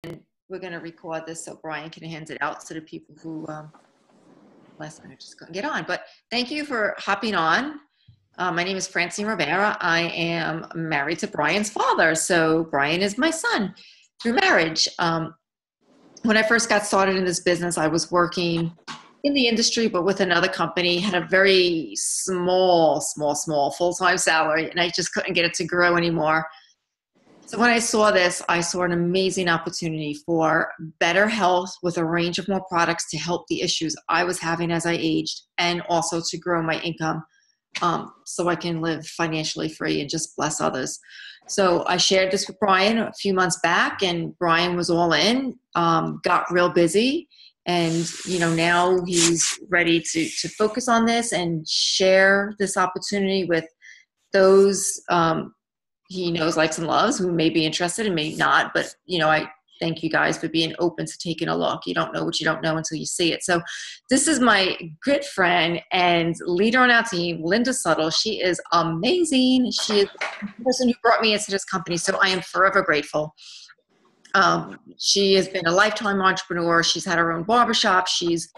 we're going to record this so Brian can hand it out to the people who, last minute just couldn't get on. But thank you for hopping on. My name is Francine Rivera. I am married to Brian's father. So Brian is my son through marriage. When I first got started in this business, I was working in the industry, but with another company, had a very small full-time salary, and I just couldn't get it to grow anymore. So when I saw this, I saw an amazing opportunity for better health with a range of more products to help the issues I was having as I aged, and also to grow my income so I can live financially free and just bless others. So I shared this with Brian a few months back, and Brian was all in, got real busy. And, now he's ready to focus on this and share this opportunity with those he knows, likes, and loves, who may be interested and may not. But, I thank you guys for being open to taking a look. You don't know what you don't know until you see it. So this is my good friend and leader on our team, Linda Suttle. She is amazing. She is the person who brought me into this company. So I am forever grateful. She has been a lifetime entrepreneur. She's had her own barbershop. She's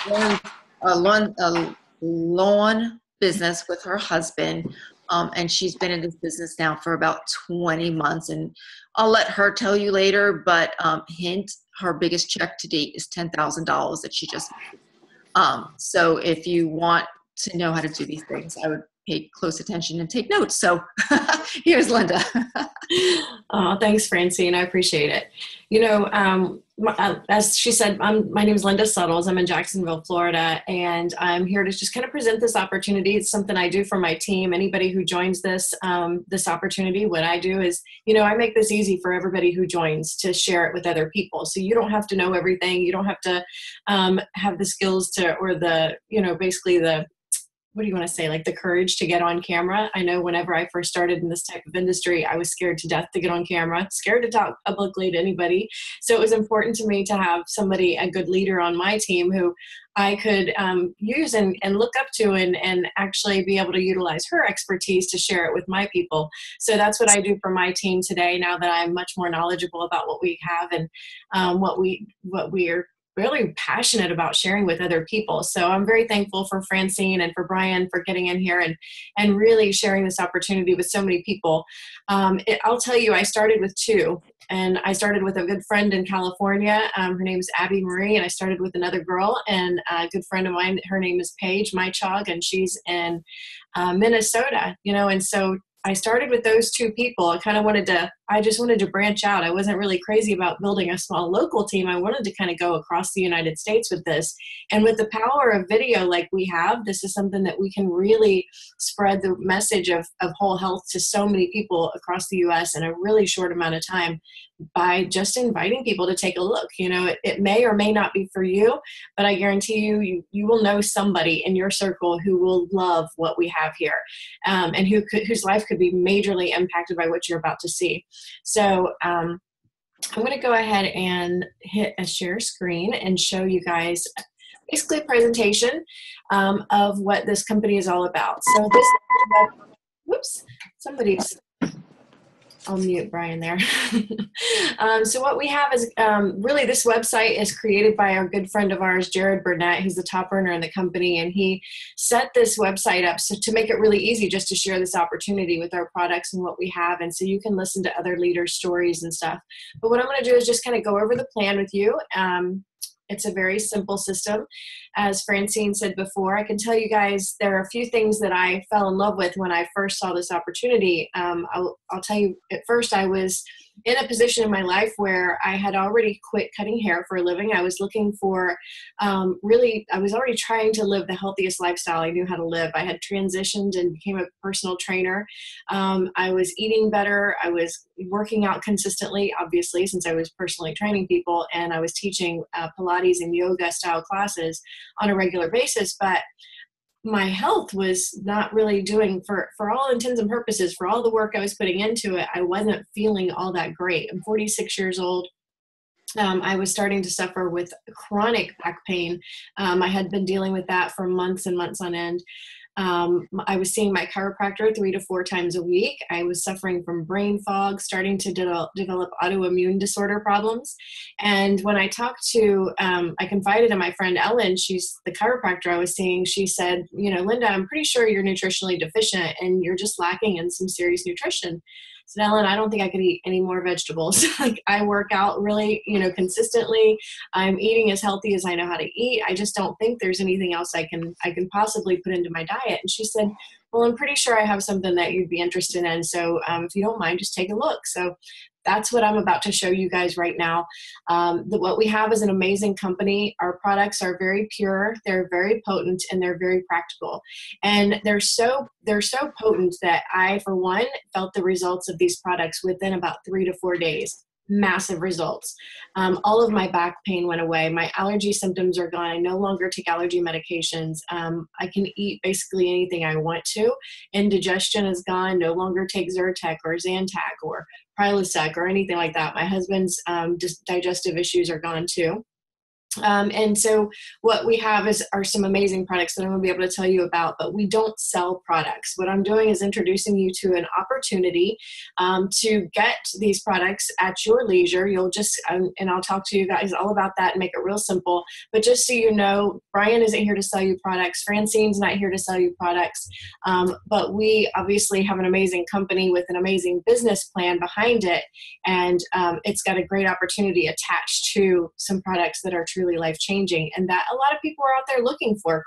run a lawn business with her husband. And she's been in this business now for about 20 months. And I'll let her tell you later, but hint, her biggest check to date is $10,000 that she just made. So if you want to know how to do these things, I would pay close attention and take notes. So here's Linda. Oh, thanks, Francine. I appreciate it. As she said, my name is Linda Suttles. I'm in Jacksonville, Florida, and I'm here to just kind of present this opportunity. It's something I do for my team. Anybody who joins this opportunity, what I do is, I make this easy for everybody who joins to share it with other people. So you don't have to know everything. You don't have to have the skills or basically the, what do you want to say, like the courage to get on camera. I know whenever I first started in this type of industry, I was scared to death to get on camera, scared to talk publicly to anybody. So it was important to me to have somebody, a good leader on my team who I could use and look up to and actually be able to utilize her expertise to share it with my people. So that's what I do for my team today, now that I'm much more knowledgeable about what we have and what we are really passionate about sharing with other people. So I'm very thankful for Francine and for Brian for getting in here and really sharing this opportunity with so many people. I'll tell you, I started with two, and I started with a good friend in California. Her name is Abby Marie, and I started with another girl, and a good friend of mine, her name is Paige Mychog, and she's in Minnesota, and so I started with those two people. I just wanted to branch out. I wasn't really crazy about building a small local team. I wanted to kind of go across the United States with this. And with the power of video like we have, this is something that we can really spread the message of whole health to so many people across the U.S. in a really short amount of time by just inviting people to take a look. It may or may not be for you, but I guarantee you will know somebody in your circle who will love what we have here, and whose life could be majorly impacted by what you're about to see. So I'm going to go ahead and hit a share screen and show you guys basically a presentation of what this company is all about. So this, I'll mute Brian there. So what we have is really this website is created by our good friend of ours, Jared Burnett. He's the top earner in the company, and he set this website up to make it really easy just to share this opportunity with our products and what we have. And so you can listen to other leaders' stories and stuff. But what I'm going to do is just kind of go over the plan with you. It's a very simple system. As Francine said before, I can tell you guys there are a few things that I fell in love with when I first saw this opportunity. I'll tell you, at first I was in a position in my life where I had already quit cutting hair for a living. I was looking for I was already trying to live the healthiest lifestyle I knew how to live. I had transitioned and became a personal trainer. I was eating better. I was working out consistently, obviously, since I was personally training people, and I was teaching Pilates and yoga style classes on a regular basis. But my health was not really doing, for all intents and purposes, for all the work I was putting into it, I wasn't feeling all that great. I'm 46 years old. I was starting to suffer with chronic back pain. I had been dealing with that for months and months on end. I was seeing my chiropractor 3 to 4 times a week. I was suffering from brain fog, starting to develop autoimmune disorder problems. And when I talked to, I confided in my friend Ellen, she's the chiropractor I was seeing. She said, you know, Linda, I'm pretty sure you're nutritionally deficient and you're just lacking in some serious nutrition. So Ellen, I don't think I could eat any more vegetables. Like, I work out really, you know, consistently. I'm eating as healthy as I know how to eat. I just don't think there's anything else I can possibly put into my diet. And she said, well, I'm pretty sure I have something that you'd be interested in. So if you don't mind, just take a look. So that's what I'm about to show you guys right now. What we have is an amazing company. Our products are very pure, they're very potent, and they're very practical. And they're so potent that I, for one, felt the results of these products within about 3 to 4 days. Massive results. All of my back pain went away. My allergy symptoms are gone. I no longer take allergy medications. I can eat basically anything I want to. Indigestion is gone. No longer take Zyrtec or Zantac or Prilosec or anything like that. My husband's digestive issues are gone too. And so what we have are some amazing products that I'm going to be able to tell you about, but we don't sell products. What I'm doing is introducing you to an opportunity to get these products at your leisure. You'll just, and I'll talk to you guys all about that and make it real simple. But just so you know, Brian isn't here to sell you products. Francine's not here to sell you products. But we obviously have an amazing company with an amazing business plan behind it. And it's got a great opportunity attached to some products that are truly life-changing, and that a lot of people are out there looking for,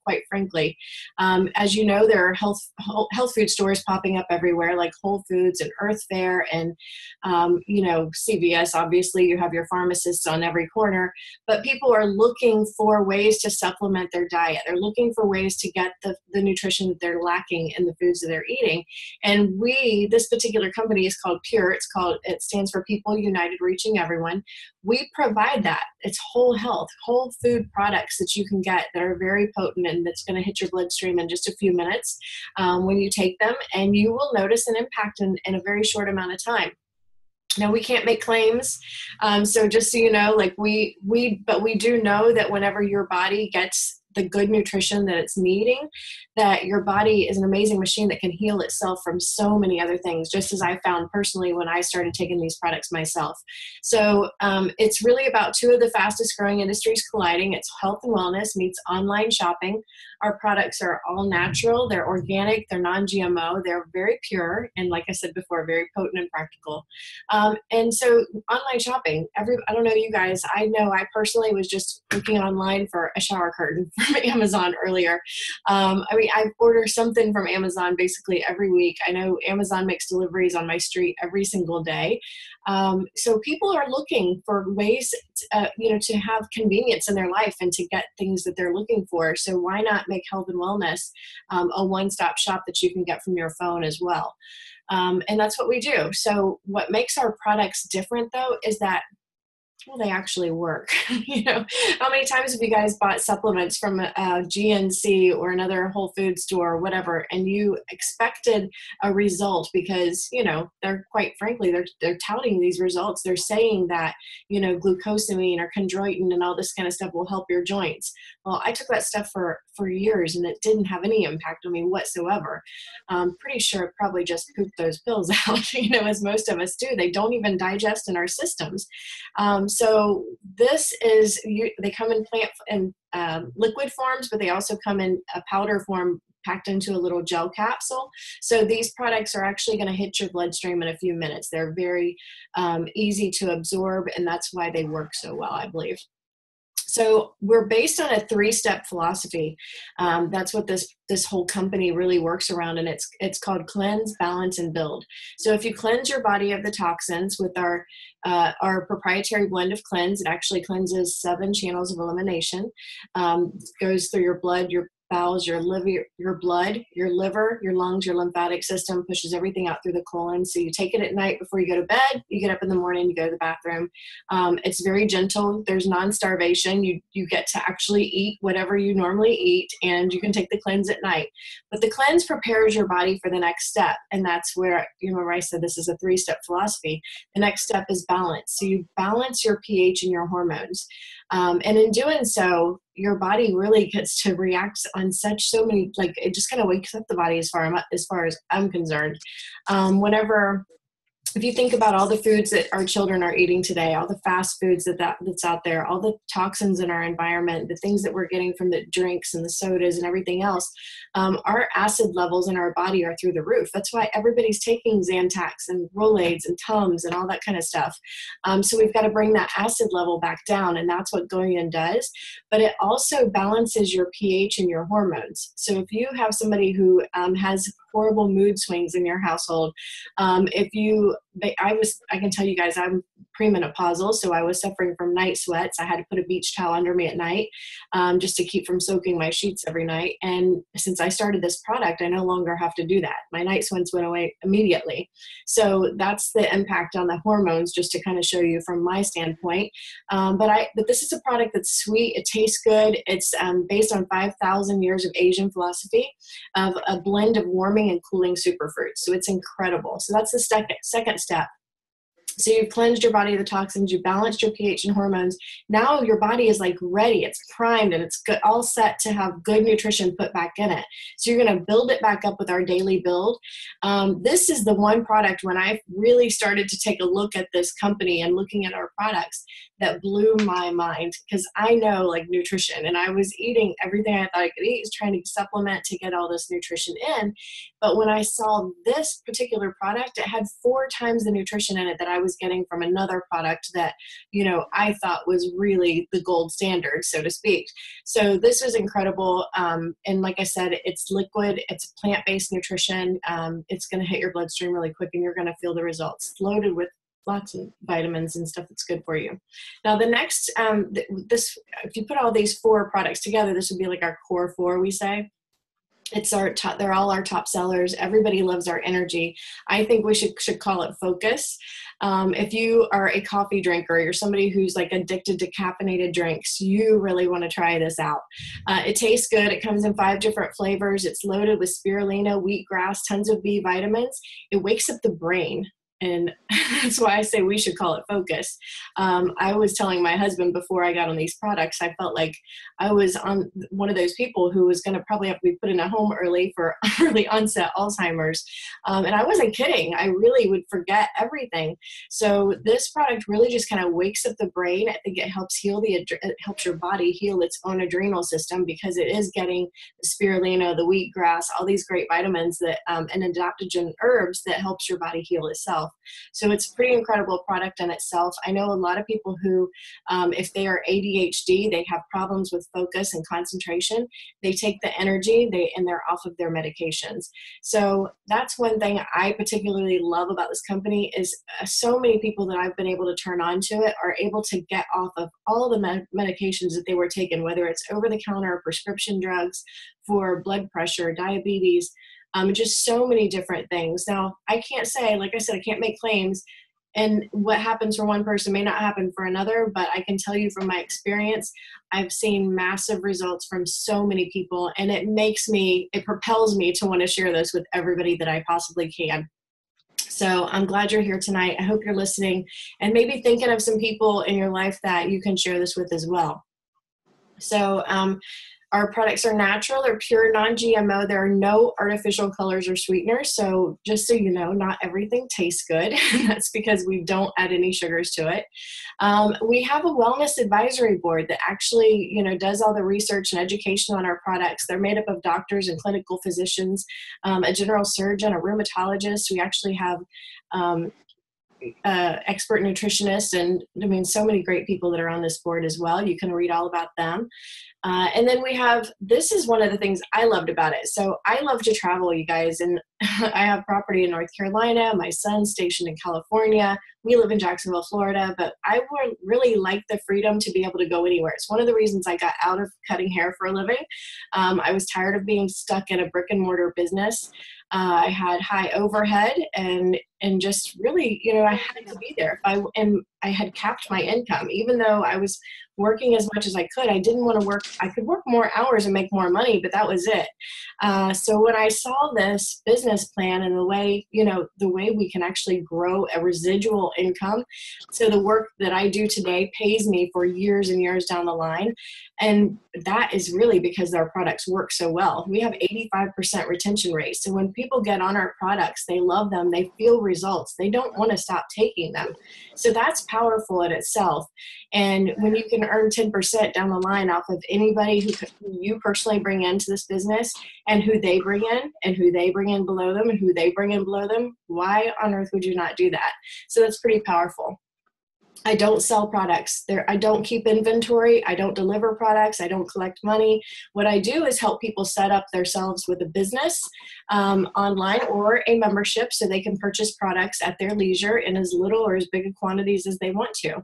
quite frankly. As you know, there are health food stores popping up everywhere, like Whole Foods and Earth Fare and you know, CVS. Obviously, you have your pharmacists on every corner, but people are looking for ways to supplement their diet. They're looking for ways to get the nutrition that they're lacking in the foods that they're eating. And this particular company is called Pure. It stands for People United Reaching Everyone. We provide that. It's whole health, whole food products that you can get that are very potent and that's going to hit your bloodstream in just a few minutes when you take them, and you will notice an impact in a very short amount of time. Now, we can't make claims, so just so you know, like but we do know that whenever your body gets the good nutrition that it's needing, that your body is an amazing machine that can heal itself from so many other things, just as I found personally when I started taking these products myself. So it's really about two of the fastest growing industries colliding. It's health and wellness meets online shopping. Our products are all natural, they're organic, they're non-GMO, they're very pure, and like I said before, very potent and practical. And so online shopping, I don't know you guys, I know I personally was just looking online for a shower curtain from Amazon earlier. I mean, I order something from Amazon basically every week. I know Amazon makes deliveries on my street every single day. So people are looking for ways to have convenience in their life and to get things that they're looking for. So why not make health and wellness a one-stop shop that you can get from your phone as well? And that's what we do. So what makes our products different, though, is that, well, they actually work. You know, how many times have you guys bought supplements from a GNC or another Whole Food store or whatever, and you expected a result because, you know, they're quite frankly, they're touting these results. They're saying that, you know, glucosamine or chondroitin and all this kind of stuff will help your joints. Well, I took that stuff for years and it didn't have any impact on me whatsoever. I'm pretty sure it probably just pooped those pills out, you know, as most of us do. They don't even digest in our systems. So this is, they come in plant and liquid forms, but they also come in a powder form packed into a little gel capsule. So these products are actually going to hit your bloodstream in a few minutes. They're very easy to absorb, and that's why they work so well, I believe. So we're based on a 3-step philosophy. That's what this whole company really works around, and it's called cleanse, balance, and build. So if you cleanse your body of the toxins with our proprietary blend of cleanse, it actually cleanses 7 channels of elimination. Goes through your blood, your bowels, your liver, your blood, your liver, your lungs, your lymphatic system, pushes everything out through the colon. So you take it at night before you go to bed, you get up in the morning, you go to the bathroom. It's very gentle. There's non-starvation. You get to actually eat whatever you normally eat, and you can take the cleanse at night. But the cleanse prepares your body for the next step. And that's where, you know, where I said this is a 3-step philosophy. The next step is balance. So you balance your pH and your hormones. And in doing so, your body really gets to react on so many, like it just kind of wakes up the body as far as I'm concerned. Whenever if you think about all the foods that our children are eating today, all the fast foods that's out there, all the toxins in our environment, the things that we're getting from the drinks and the sodas and everything else, our acid levels in our body are through the roof. That's why everybody's taking Zantac and Rolaids and Tums and all that kind of stuff. So we've got to bring that acid level back down, and that's what going in does. But it also balances your pH and your hormones. So if you have somebody who has horrible mood swings in your household, I can tell you guys, I'm premenopausal, so I was suffering from night sweats. I had to put a beach towel under me at night just to keep from soaking my sheets every night. And since I started this product, I no longer have to do that. My night sweats went away immediately. So that's the impact on the hormones, just to kind of show you from my standpoint. But this is a product that's sweet. It tastes good. It's based on 5,000 years of Asian philosophy of a blend of warming and cooling superfruits. So it's incredible. So that's the second step. So you've cleansed your body of the toxins, you balanced your pH and hormones. Now your body is like ready, it's primed, and it's good, all set to have good nutrition put back in it. So you're going to build it back up with our daily build. This is the one product when I really started to take a look at this company and looking at our products that blew my mind, because I know like nutrition, and I was eating everything I thought I could eat, was trying to supplement to get all this nutrition in. But when I saw this particular product, it had 4 times the nutrition in it that I was getting from another product that, I thought was really the gold standard, so to speak. So this was incredible. And like I said, it's liquid, it's plant-based nutrition. It's going to hit your bloodstream really quick, and you're going to feel the results. It's loaded with lots of vitamins and stuff that's good for you. Now the next, if you put all these 4 products together, this would be like our core 4, we say. It's our top, they're all our top sellers. Everybody loves our energy. I think we should call it focus. If you are a coffee drinker, you're somebody who's like addicted to caffeinated drinks, you really want to try this out. It tastes good. It comes in 5 different flavors. It's loaded with spirulina, wheatgrass, tons of B vitamins. It wakes up the brain. And that's why I say we should call it focus. I was telling my husband before I got on these products, I felt like I was on one of those people who was going to probably have to be put in a home early for early onset Alzheimer's. And I wasn't kidding. I really would forget everything. So this product really just kind of wakes up the brain. I think it helps it helps your body heal its own adrenal system, because it is getting the spirulina, the wheatgrass, all these great vitamins that and adaptogen herbs that helps your body heal itself. So it's a pretty incredible product in itself. I know a lot of people who, if they are ADHD, they have problems with focus and concentration. They take the energy, and they're off of their medications. So that's one thing I particularly love about this company is so many people that I've been able to turn on to it are able to get off of all the medications that they were taking, whether it's over-the-counter prescription drugs for blood pressure, diabetes, just so many different things. Now, I can't say, like I said, I can't make claims, and what happens for one person may not happen for another, but I can tell you from my experience, I've seen massive results from so many people, and it propels me to want to share this with everybody that I possibly can. So I'm glad you're here tonight. I hope you're listening and maybe thinking of some people in your life that you can share this with as well. So, our products are natural, they're pure, non-GMO. There are no artificial colors or sweeteners. So just so you know, not everything tastes good. That's because we don't add any sugars to it. We have a wellness advisory board that actually, does all the research and education on our products. They're made up of doctors and clinical physicians, a general surgeon, a rheumatologist. We actually have expert nutritionists, and so many great people that are on this board as well. You can read all about them. And then this is one of the things I loved about it. So I love to travel, you guys, and I have property in North Carolina. My son's stationed in California. We live in Jacksonville, Florida, but I would really like the freedom to be able to go anywhere. It's one of the reasons I got out of cutting hair for a living. I was tired of being stuck in a brick and mortar business. I had high overhead and just really, I had to be there. I had capped my income, even though I was working as much as I could. I didn't want to work. I could work more hours and make more money, but that was it. So when I saw this business plan and the way, the way we can actually grow a residual income, so the work that I do today pays me for years and years down the line. And that is really because our products work so well. We have 85% retention rate. So when people get on our products, they love them, they feel results, they don't want to stop taking them. So that's powerful in itself. And when you can earn 10% down the line off of anybody who you personally bring into this business, and who they bring in, and who they bring in below them, and who they bring in below them, why on earth would you not do that? So that's pretty powerful. I don't sell products. I don't keep inventory. I don't deliver products. I don't collect money. What I do is help people set up themselves with a business online or a membership so they can purchase products at their leisure in as little or as big a quantities as they want to.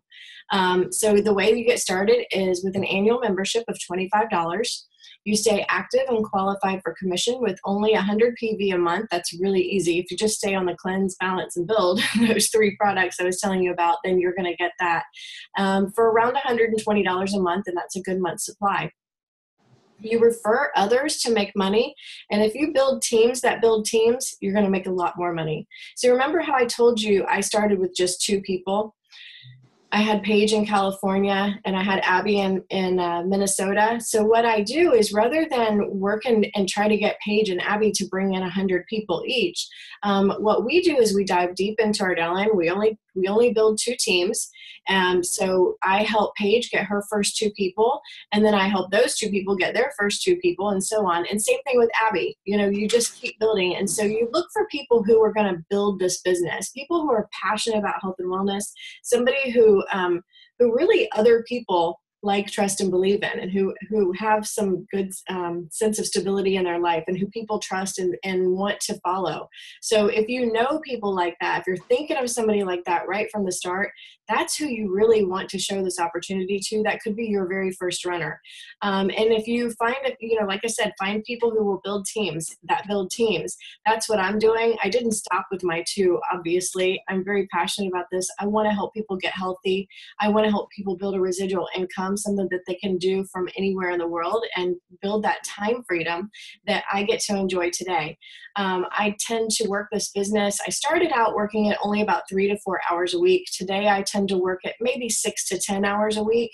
So the way you get started is with an annual membership of $25. You stay active and qualified for commission with only 100 PV a month. That's really easy. If you just stay on the cleanse, balance, and build, those 3 products I was telling you about, then you're going to get that for around $120 a month, and that's a good month's supply. You refer others to make money, and if you build teams that build teams, you're going to make a lot more money. So remember how I told you I started with just 2 people? I had Paige in California and I had Abby in Minnesota. So what I do is, rather than work and try to get Paige and Abby to bring in 100 people each, what we do is we dive deep into our downline. We only build 2 teams. So I help Paige get her first 2 people, and then I help those 2 people get their first 2 people, and so on. And same thing with Abby. You just keep building. And so you look for people who are going to build this business, people who are passionate about health and wellness, somebody who really other people like, trust, and believe in, and who have some good sense of stability in their life, and who people trust and want to follow. So if you know people like that, if you're thinking of somebody like that right from the start, that's who you really want to show this opportunity to. That could be your very first runner. And if you find, like I said, find people who will build teams. That's what I'm doing. I didn't stop with my 2, obviously. I'm very passionate about this. I want to help people get healthy. I want to help people build a residual income, something that they can do from anywhere in the world, and build that time freedom that I get to enjoy today. I tend to work this business. I started out working at only about 3 to 4 hours a week. Today, I tend to work at maybe 6 to 10 hours a week.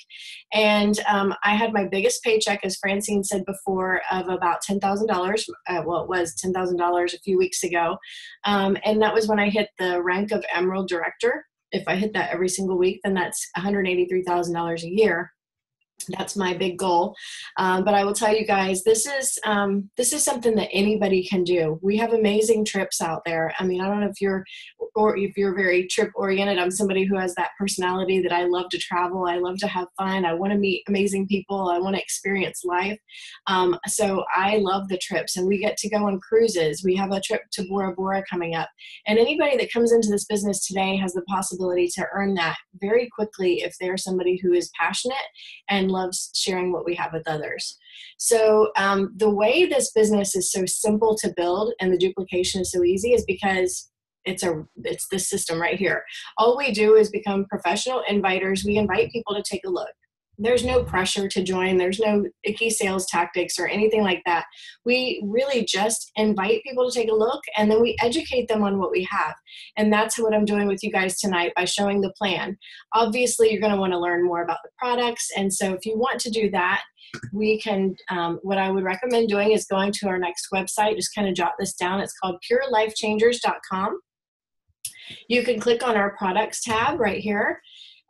And I had my biggest paycheck, as Francine said before, of about $10,000. Well, it was $10,000 a few weeks ago. And that was when I hit the rank of Emerald Director. If I hit that every single week, then that's $183,000 a year. That's my big goal. But I will tell you guys, this is something that anybody can do. We have amazing trips out there. I mean, I don't know if you're very trip oriented. I'm somebody who has that personality that I love to travel. I love to have fun. I want to meet amazing people. I want to experience life. So I love the trips, and we get to go on cruises. We have a trip to Bora Bora coming up. And anybody that comes into this business today has the possibility to earn that very quickly if they're somebody who is passionate and loves sharing what we have with others. So the way this business is so simple to build and the duplication is so easy is because it's this system right here. All we do is become professional inviters. We invite people to take a look. There's no pressure to join. There's no icky sales tactics or anything like that. We really just invite people to take a look, and then we educate them on what we have. And that's what I'm doing with you guys tonight by showing the plan. Obviously, you're going to want to learn more about the products. And so if you want to do that, we can, what I would recommend doing is going to our next website. Just kind of jot this down. It's called purelifechangers.com. You can click on our products tab right here.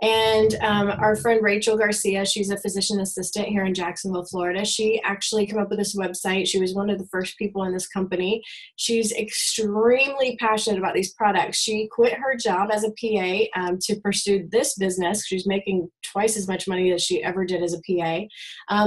And our friend Rachel Garcia, she's a physician assistant here in Jacksonville, Florida. She actually came up with this website. She was one of the first people in this company. She's extremely passionate about these products. She quit her job as a PA to pursue this business. She's making twice as much money as she ever did as a PA.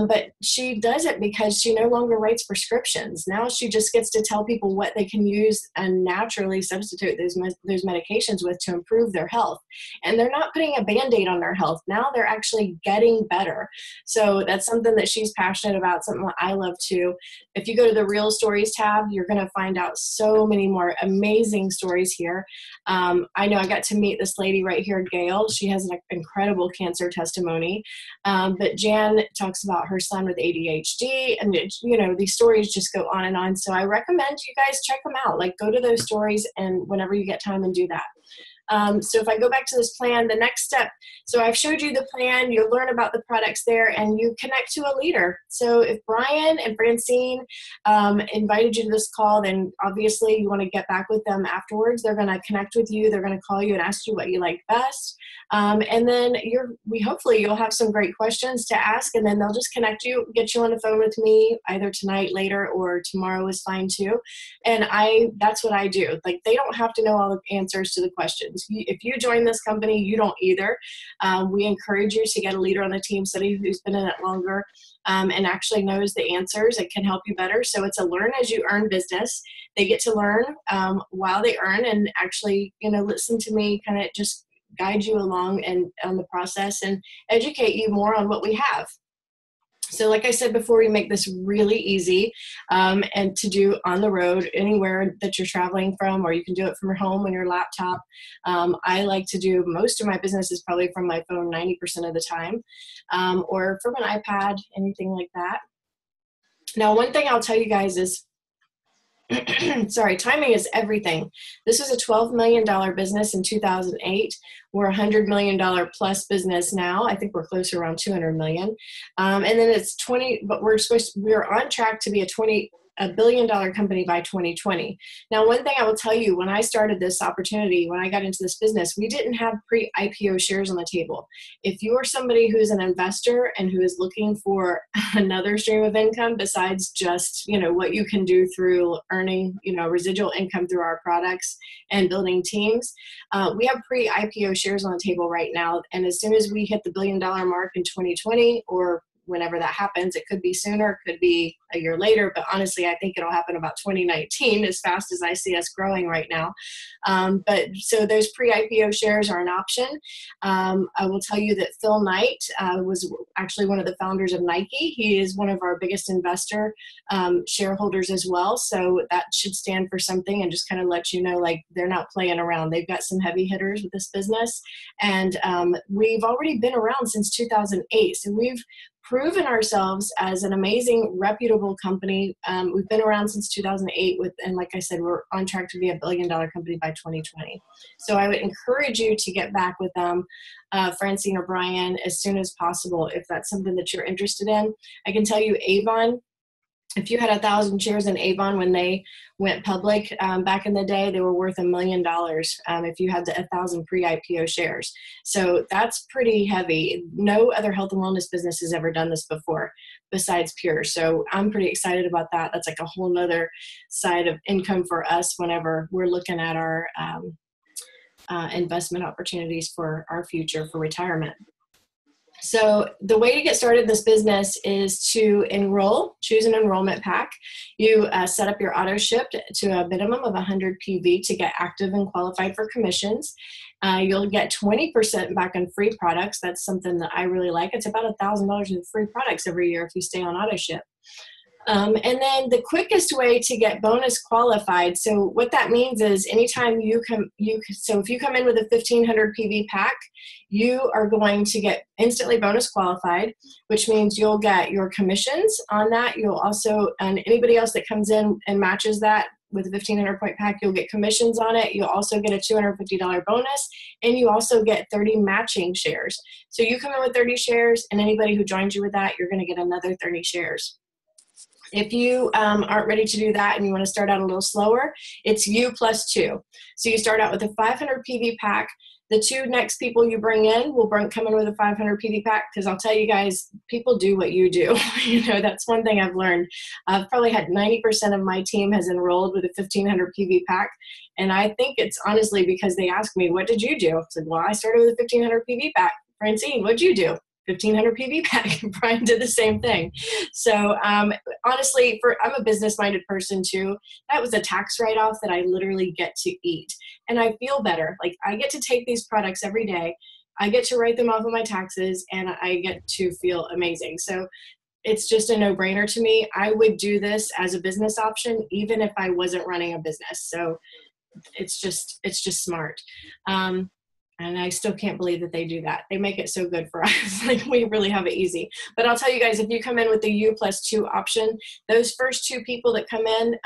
But she does it because she no longer writes prescriptions. Now she just gets to tell people what they can use and naturally substitute those medications with to improve their health. And they're not putting a Band Band-Aid on their health. Now they're actually getting better. So that's something that she's passionate about, something that I love too. If you go to the Real Stories tab, you're going to find out so many more amazing stories here. I know I got to meet this lady right here, Gail. She has an incredible cancer testimony. But Jan talks about her son with ADHD, and these stories just go on and on. So I recommend you guys check them out. Like, go to those stories and whenever you get time and do that. So if I go back to this plan, the next step, so I've showed you the plan, you'll learn about the products there, and you connect to a leader. So if Brian and Francine invited you to this call, then obviously you want to get back with them afterwards. They're going to connect with you. They're going to call you and ask you what you like best. And then hopefully you'll have some great questions to ask, and then they'll just connect you, get you on the phone with me either tonight, later, or tomorrow is fine too. And that's what I do. Like, they don't have to know all the answers to the questions. If you join this company, you don't either. We encourage you to get a leader on the team, somebody who's been in it longer and actually knows the answers and can help you better. So it's a learn as you earn business. They get to learn while they earn, and actually, listen to me kind of just guide you along and on the process and educate you more on what we have. So like I said before, we make this really easy and to do on the road, anywhere that you're traveling from, or you can do it from your home on your laptop. I like to do most of my business is probably from my phone 90% of the time, or from an iPad, anything like that. Now, one thing I'll tell you guys is, sorry, timing is everything. This was a $12 million business in 2008. We're a $100 million plus business now. I think we're closer around 200 million. And then it's 20, but we're on track to be a billion-dollar company by 2020. Now, one thing I will tell you, when I started this opportunity, when I got into this business, we didn't have pre-IPO shares on the table. If you are somebody who's an investor and who is looking for another stream of income besides just, what you can do through earning, residual income through our products and building teams, we have pre-IPO shares on the table right now. And as soon as we hit the billion-dollar mark in 2020, or whenever that happens, it could be sooner, could be a year later, but honestly, I think it'll happen about 2019, as fast as I see us growing right now. But so those pre-IPO shares are an option. I will tell you that Phil Knight was actually one of the founders of Nike. He is one of our biggest investor shareholders as well. So that should stand for something, and just kind of let you know, like, they're not playing around. They've got some heavy hitters with this business. And we've already been around since 2008. So we've proven ourselves as an amazing, reputable company. We've been around since 2008 and like I said, we're on track to be a billion-dollar company by 2020. So I would encourage you to get back with them, Francine or Brian, as soon as possible if that's something that you're interested in. I can tell you, Avon, if you had 1,000 shares in Avon when they went public back in the day, they were worth $1 million if you had 1,000 pre-IPO shares. So that's pretty heavy. No other health and wellness business has ever done this before besides Pure. So I'm pretty excited about that. That's like a whole nother side of income for us whenever we're looking at our investment opportunities for our future for retirement. So the way to get started in this business is to choose an enrollment pack. You set up your auto ship to a minimum of 100 PV to get active and qualified for commissions. You'll get 20% back on free products. That's something that I really like. It's about $1,000 in free products every year if you stay on auto ship. And then the quickest way to get bonus qualified. So what that means is anytime so if you come in with a 1,500 PV pack, you are going to get instantly bonus qualified, which means you'll get your commissions on that. You'll also, and anybody else that comes in and matches that with a 1,500 point pack, you'll get commissions on it. You'll also get a $250 bonus, and you also get 30 matching shares. So you come in with 30 shares, and anybody who joins you with that, you're going to get another 30 shares. If you aren't ready to do that and you want to start out a little slower, it's you plus 2. So you start out with a 500 PV pack. The 2 next people you bring in will come in with a 500 PV pack, because I'll tell you guys, people do what you do. That's one thing I've learned. I've probably had 90% of my team has enrolled with a 1,500 PV pack. And I think it's honestly because they ask me, what did you do? I said, well, I started with a 1,500 PV pack. Francine, what'd you do? 1,500 PV pack. Brian did the same thing. So honestly, I'm a business-minded person too. That was a tax write-off that I literally get to eat. And I feel better. Like, I get to take these products every day, I get to write them off of my taxes, and I get to feel amazing. So it's just a no-brainer to me. I would do this as a business option, even if I wasn't running a business. So it's just smart. And I still can't believe that they do that. They make it so good for us. Like, we really have it easy. But I'll tell you guys, if you come in with the U+2 option, those first two people that come in,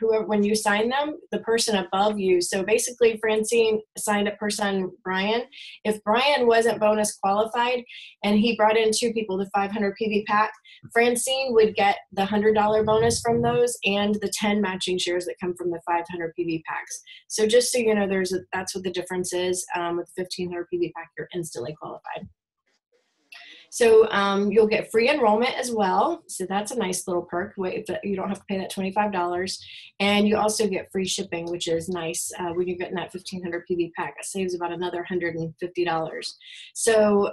whoever, when you sign them, the person above you. So basically, Francine signed up her son, Brian. If Brian wasn't bonus qualified and he brought in two people, the 500 PV pack, Francine would get the $100 bonus from those and the 10 matching shares that come from the 500 PV packs. So just so you know, that's what the difference is. With 1,500 PV pack, you're instantly qualified. So you'll get free enrollment as well. So that's a nice little perk. You don't have to pay that $25. And you also get free shipping, which is nice when you're getting that 1,500 PV pack. It saves about another $150. So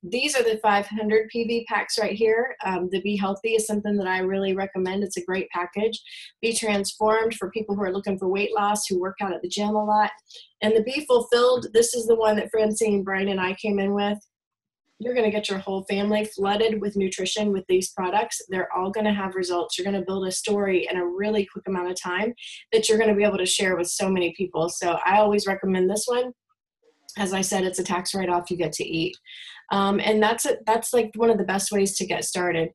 these are the 500 PV packs right here. The Be Healthy is something that I really recommend. It's a great package. Be Transformed for people who are looking for weight loss, who work out at the gym a lot. And the Be Fulfilled, this is the one that Francine, Brian, and I came in with. You're going to get your whole family flooded with nutrition with these products. They're all going to have results. You're going to build a story in a really quick amount of time that you're going to be able to share with so many people. So I always recommend this one. As I said, it's a tax write-off you get to eat. And that's like one of the best ways to get started.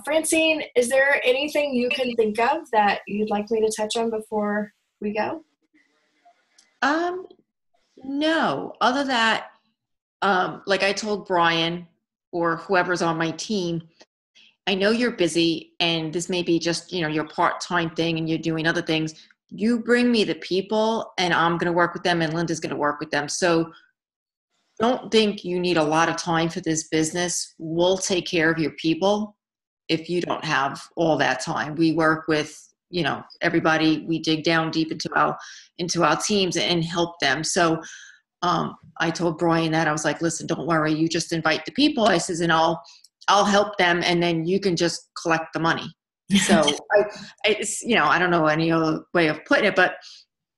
Francine, is there anything you can think of that you'd like me to touch on before we go? No, other that, like I told Brian or whoever's on my team, I know you're busy and this may be just, your part-time thing and you're doing other things. You bring me the people and I'm going to work with them and Linda's going to work with them. So don't think you need a lot of time for this business. We'll take care of your people if you don't have all that time. We work with, everybody. We dig down deep into our teams and help them. So I told Brian that. I was like, listen, don't worry. You just invite the people. I says, and I'll help them. And then you can just collect the money. So it's, I don't know any other way of putting it, but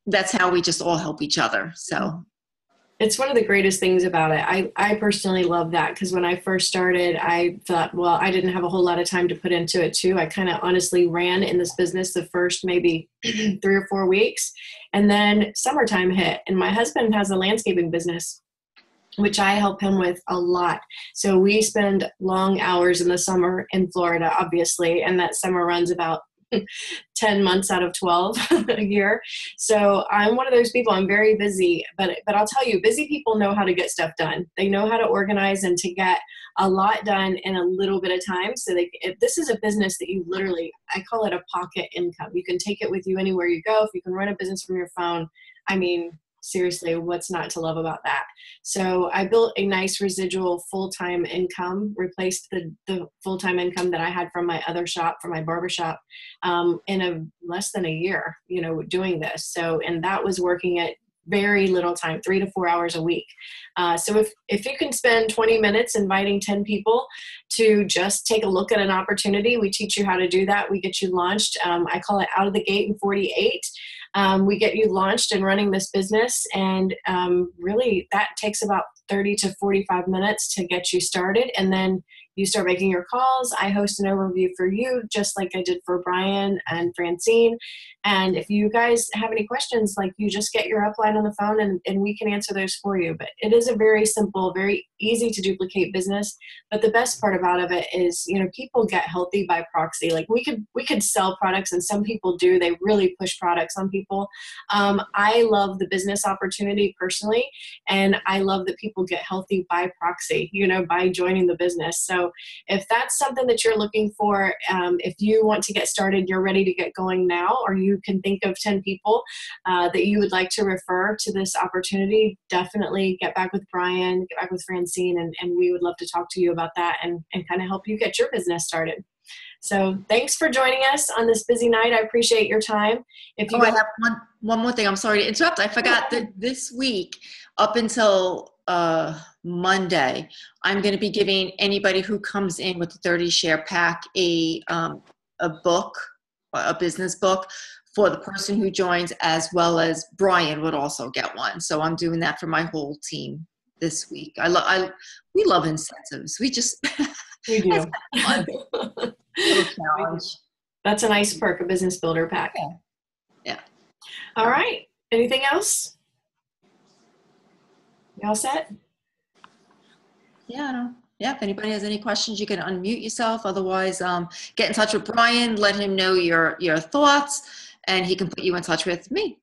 that's how we just all help each other. So it's one of the greatest things about it. I personally love that, because when I first started, I thought, well, I didn't have a whole lot of time to put into it too. I kind of honestly ran in this business the first maybe 3 or 4 weeks. And then summertime hit, and my husband has a landscaping business, which I help him with a lot. So we spend long hours in the summer in Florida, obviously, and that summer runs about 10 months out of 12 a year. So I'm one of those people. I'm very busy, but I'll tell you, busy people know how to get stuff done. They know how to organize and to get a lot done in a little bit of time. So if this is a business that you literally, I call it a pocket income. You can take it with you anywhere you go. If you can run a business from your phone, I mean, seriously, what's not to love about that? So I built a nice residual full-time income, replaced the full-time income that I had from my other shop, from my barbershop, in less than a year, doing this. So, and that was working at very little time, 3 to 4 hours a week. So if you can spend 20 minutes inviting 10 people to just take a look at an opportunity, we teach you how to do that. We get you launched. I call it out of the gate in 48. We get you launched and running this business, and really that takes about 30 to 45 minutes to get you started. And then you start making your calls. I host an overview for you, just like I did for Brian and Francine. And if you guys have any questions, like, you just get your upline on the phone and we can answer those for you. But it is a very simple, very easy to duplicate business. But the best part about it is, people get healthy by proxy. Like, we could sell products, and some people do. They really push products on people. I love the business opportunity personally, and I love that people get healthy by proxy, by joining the business. So if that's something that you're looking for, if you want to get started, you're ready to get going now, or you can think of 10 people that you would like to refer to this opportunity, definitely get back with Brian, get back with Francine, and we would love to talk to you about that and kind of help you get your business started. So thanks for joining us on this busy night. I appreciate your time. If you I have one more thing. I'm sorry to interrupt. I forgot that this week, up until Monday, I'm going to be giving anybody who comes in with a 30 share pack a book, a business book for the person who joins, as well as Brian would also get one. So I'm doing that for my whole team this week. We love incentives. We just, We that's do. kind of fun. Little challenge. That's a nice perk, a business builder pack. Yeah. All right. Anything else? You all set? Yeah. Yeah. If anybody has any questions, you can unmute yourself. Otherwise, get in touch with Brian. Let him know your thoughts, and he can put you in touch with me.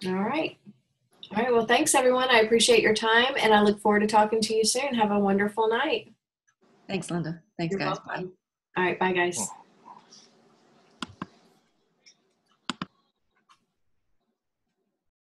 All right. All right. Well, thanks, everyone. I appreciate your time, and I look forward to talking to you soon. Have a wonderful night. Thanks, Linda. Thanks, You're guys. welcome. Bye. All right. Bye, guys.